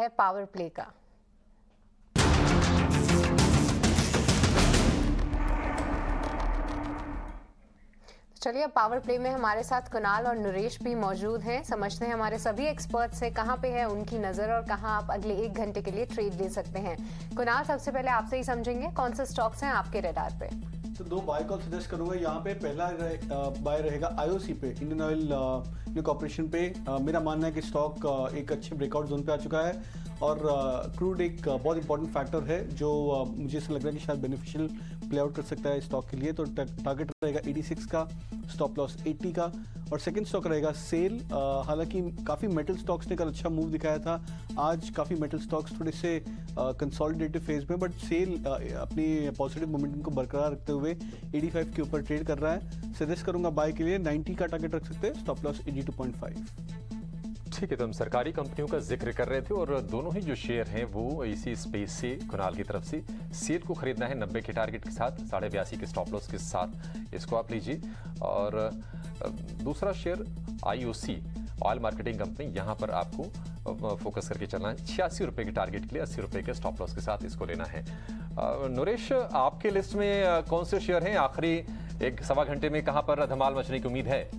है power play का। चलिए, अब पावर प्ले में हमारे साथ कुणाल और नरेश भी मौजूद हैं। समझते हैं हमारे सभी एक्सपर्ट से कहां पे है उनकी नजर और कहां आप अगले 1 घंटे के लिए ट्रेड ले सकते हैं। कुणाल, सबसे पहले आपसे ही समझेंगे कौन से स्टॉक्स हैं आपके रडार पे। तो 2 बाय कॉल सजेस्ट करूंगा। यहाँ पे पहला बाय रहेगा आईओसी पे, इंडियन ऑयल कॉर्पोरेशन पे। मेरा मानना है कि स्टॉक एक अच्छे ब्रेकआउट जोन पे आ चुका है और क्रूड एक बहुत इंपॉर्टेंट फैक्टर है जो मुझे ऐसा लग रहा है कि शायद बेनिफिशियल प्ले आउट कर सकता है स्टॉक के लिए। तो टारगेट रहेगा 86 का, स्टॉप लॉस 80 का। और सेकंड स्टॉक रहेगा सेल। हालांकि काफ़ी मेटल स्टॉक्स ने कल अच्छा मूव दिखाया था, आज काफ़ी मेटल स्टॉक्स थोड़े से कंसोलिडेटिव फेज में, बट सेल अपनी पॉजिटिव मोमेंटम को बरकरार रखते हुए 85 के ऊपर ट्रेड कर रहा है। सजेस्ट करूंगा बाय के लिए 90 का टारगेट रख सकते हैं, स्टॉप लॉस 82.5। ठीक है, तो हम सरकारी कंपनियों का जिक्र कर रहे थे और दोनों ही जो शेयर हैं वो इसी स्पेस से कुणाल की तरफ से सेल को खरीदना है 90 के टारगेट के साथ, 82.5 के स्टॉप लॉस के साथ, इसको आप लीजिए। और दूसरा share IOC oil marketing company, यहाँ पर आपको फोकस करके चलना है 86 रुपये के टारगेट के लिए, 80 रुपये के स्टॉप लॉस के साथ इसको लेना है। नरेश, आपके लिस्ट में कौन से शेयर हैं? आखिरी 1-1.25 घंटे में कहाँ पर धमाल मचने की उम्मीद है?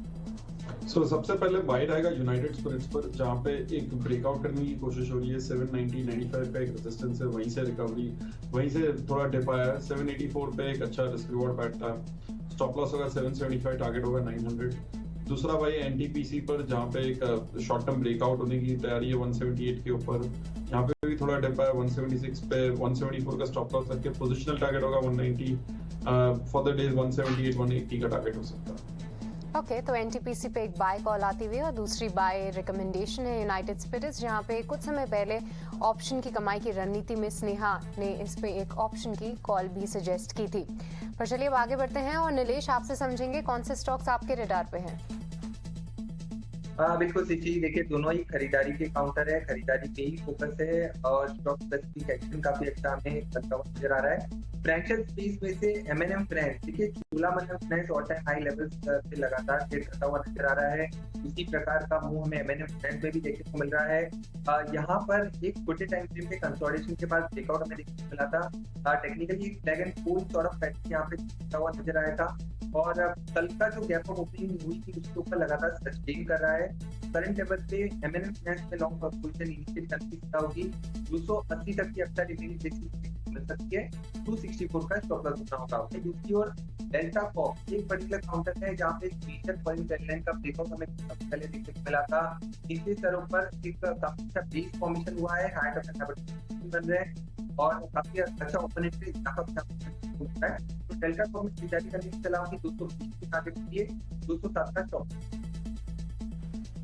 सबसे पहले बाय रहेगा यूनाइटेड स्पिरिट्स पर, जहाँ पे एक ब्रेकआउट करने की कोशिश हो रही है। 790-95 का एक रेजिस्टेंस है, वहीं से रिकवरी, वहीं से थोड़ा डिप आया है। 784 पे एक अच्छा रिस्क रिवॉर्ड बैठता है, स्टॉप लॉस होगा 775, टारगेट होगा 900। दूसरा भाई एनटीपीसी पर, जहाँ पे एक शॉर्ट टर्म ब्रेकआउट होने की तैयारी है 178 के ऊपर, यहाँ पे भी थोड़ा डिप आया 176 पे, 174 का स्टॉप लॉस रख के पोजिशनल टारगेट होगा 190। फॉर द डेज 178-180 का टारगेट हो सकता है। ओके, तो एनटीपीसी पे एक बाय कॉल आती हुई और दूसरी बाय रिकमेंडेशन है यूनाइटेड स्पिरिट्स, जहां पे कुछ समय पहले ऑप्शन की कमाई की रणनीति में स्नेहा ने इस पे एक ऑप्शन की कॉल भी सजेस्ट की थी। पर चलिए अब आगे बढ़ते हैं और नीलेश, आपसे समझेंगे कौन से स्टॉक्स आपके रडार पे हैं। बिल्कुल शिक्षी, देखिए दोनों ही खरीदारी के काउंटर है, खरीदारी पे ही फोकस है और स्टॉक स्पेसिफिक एक्शन काफी अच्छा हमें बनता हुआ नजर आ रहा है। फाइनेंशियल स्पेस में से एमएनएम फाइनेंस, देखिए Cholamandalam finance all time high levels पे लगातार ट्रेड करता हुआ नजर आ रहा है। इसी प्रकार का मूव हमें एमएनएम फाइनेंस में भी देखने को मिल रहा है। यहाँ पर एक छोटे टाइम फ्रेम पे कंसोलिडेशन के बाद ब्रेकआउट हमें देखने को मिला था। Technically flag and coal sort of pattern यहाँ पे दिखता हुआ नजर आया था और कल का जो गैप ऑफ ओपनिंग हुई थी उसके ऊपर लगातार सस्टेन कर रहा है। करंट लेवल पे एमएनएम फाइनेंस में लॉन्ग पोजीशन इनिशिएट करने की होगी, 280 तक की अपसाइड रिलीज मिल सकती है, 264 का स्टॉप लॉस होना होगा। दूसरी ओर डेल्टा कॉप एक पर्टिकुलर काउंटर है जहाँ पे एक मेजर पॉइंट ट्रेंड का ब्रेकआउट हमें पहले देखने को मिला था। इसके स्तरों पर एक काफी अच्छा बेस फॉर्मेशन हुआ है, हाई बन रहे हैं और काफी अच्छा ओपोनेंट है। तो डेल्टा कॉप में खरीदारी करने की सलाह होगी 220 के टारगेट के लिए, 207 का स्टॉप।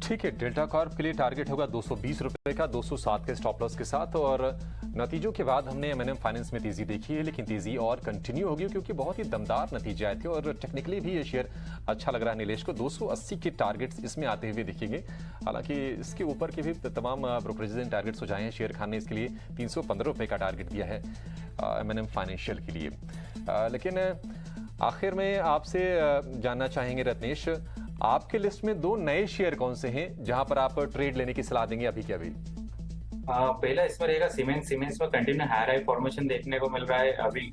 ठीक है, डेल्टा कॉर्प के लिए टारगेट होगा 220 रुपए का, 207 के स्टॉप लॉस के साथ। और नतीजों के बाद हमने एमएनएम फाइनेंस में तेजी देखी है, लेकिन तेजी और कंटिन्यू होगी क्योंकि बहुत ही दमदार नतीजे आए थे और टेक्निकली भी ये शेयर अच्छा लग रहा है। नीलेश को 280 के टारगेट्स इसमें आते हुए दिखेंगे, हालांकि इसके ऊपर के भी तमाम ब्रोकरेजेस ने टारगेट्स हो जाए हैं। शेयर खान ने इसके लिए 315 रुपए का टारगेट दिया है एमएनएम फाइनेंशियल के लिए। लेकिन आखिर में आपसे जानना चाहेंगे रत्नेश, आपके लिस्ट में 2 नए शेयर कौन से हैं जहां पर आप ट्रेड लेने की सलाह देंगे अभी के अभी? पहला इसमें रहेगा सीमेंस में कंटिन्यू हाई फॉर्मेशन देखने को मिल रहा है। अभी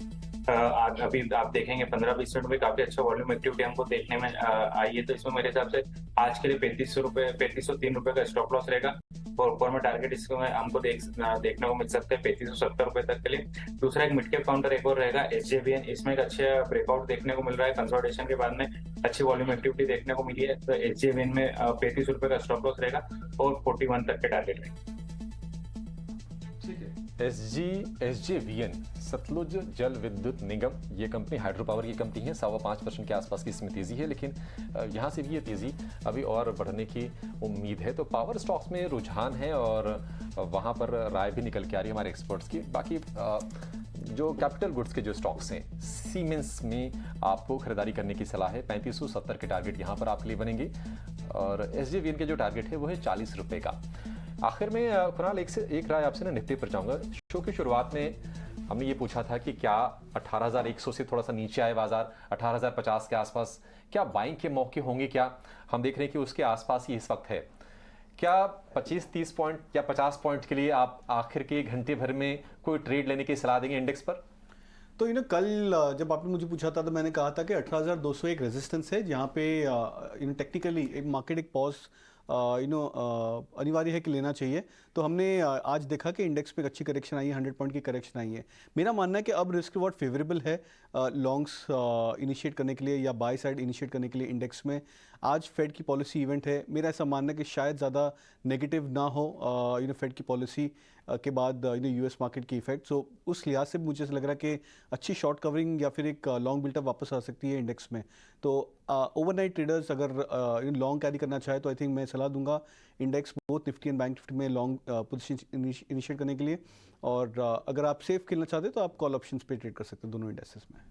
आप देखेंगे 15-20 मिनट में काफी अच्छा वॉल्यूम एक्टिविटी हमको देखने में आई है, तो इसमें मेरे हिसाब से आज के लिए 3503 रुपए का स्टॉप लॉस रहेगा और ऊपर में टारगेट इसको हमको देखने को मिल सकता है 3570 रुपए तक के लिए। दूसरा एक मिड कैप काउंटर एक और रहेगा एसजेवीएन, इसमें एक अच्छा ब्रेकआउट देखने को मिल रहा है, कंसोलिडेशन के बाद में अच्छी वॉल्यूम एक्टिविटी देखने को मिली है, तो एसजेवीएन में 35 रुपए का स्टॉप लॉस रहेगा और 41 तक के टारगेट रहेगा। एसजेवीएन सतलुज जल विद्युत निगम, ये कंपनी हाइड्रो पावर की कंपनी है, 5.25% के आसपास की इसमें तेजी है, लेकिन यहाँ से भी ये तेजी अभी और बढ़ने की उम्मीद है। तो पावर स्टॉक्स में रुझान है और वहाँ पर राय भी निकल के आ रही है हमारे एक्सपर्ट्स की। बाकी जो कैपिटल गुड्स के जो स्टॉक्स हैं, सीमेंस में आपको खरीदारी करने की सलाह है, 3570 के टारगेट यहाँ पर आपके लिए बनेंगे और एसजेवीएन के जो टारगेट है वो है 40 रुपए का। आखिर में कुणाल, एक से एक राय आपसे ना निफ्टी पर चाहूंगा। शो की शुरुआत में हमने ये पूछा था कि क्या 18,100 से थोड़ा सा नीचे आए बाजार, 18,050 के आसपास क्या बाइंग के मौके होंगे? क्या हम देख रहे हैं कि उसके आसपास ही इस वक्त है, क्या 25-30 पॉइंट या 50 पॉइंट के लिए आप आखिर के घंटे भर में कोई ट्रेड लेने की सलाह देंगे इंडेक्स पर? तो कल जब आपने मुझे पूछा था तो मैंने कहा था कि 18,200 एक रेजिस्टेंस है जहाँ पे टेक्निकली एक मार्केट एक पॉज अनिवार्य है कि लेना चाहिए। तो हमने आज देखा कि इंडेक्स में एक अच्छी करेक्शन आई है, 100 पॉइंट की करेक्शन आई है। मेरा मानना है कि अब रिस्क रिवॉर्ड फेवरेबल है लॉन्ग्स इनिशिएट करने के लिए या बाय साइड इनिशिएट करने के लिए इंडेक्स में। आज फेड की पॉलिसी इवेंट है, मेरा ऐसा मानना है कि शायद ज़्यादा नेगेटिव ना हो फेड की पॉलिसी के बाद यूएस मार्केट की इफेक्ट। सो उस लिहाज से मुझे ऐसा लग रहा है कि अच्छी शॉर्ट कवरिंग या फिर एक लॉन्ग बिल्टअप वापस आ सकती है इंडेक्स में। तो ओवरनाइट ट्रेडर्स अगर लॉन्ग कैरी करना चाहे तो आई थिंक मैं सलाह दूंगा index both Nifty and bank Nifty में लॉन्ग पोजीशन इनिशिएट करने के लिए। और अगर आप सेफ खेलना चाहते हैं तो आप कॉल ऑप्शंस पे ट्रेड कर सकते हैं दोनों इंडेक्सेस में।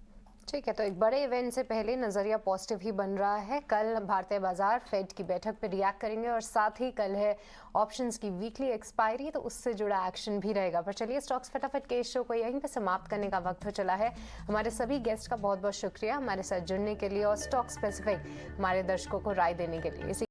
ठीक है, तो एक बड़े इवेंट से पहले नजरिया पॉजिटिव ही बन रहा है। कल भारतीय बाजार फेड की बैठक पर रिएक्ट करेंगे और साथ ही कल है ऑप्शंस की वीकली एक्सपायरी, तो उससे जुड़ा एक्शन भी रहेगा। पर चलिए स्टॉक्स फटाफट के इस शो को यहीं पे समाप्त करने का वक्त हो चला है। हमारे सभी गेस्ट का बहुत बहुत शुक्रिया हमारे साथ जुड़ने के लिए और स्टॉक स्पेसिफिक हमारे दर्शकों को राय देने के लिए।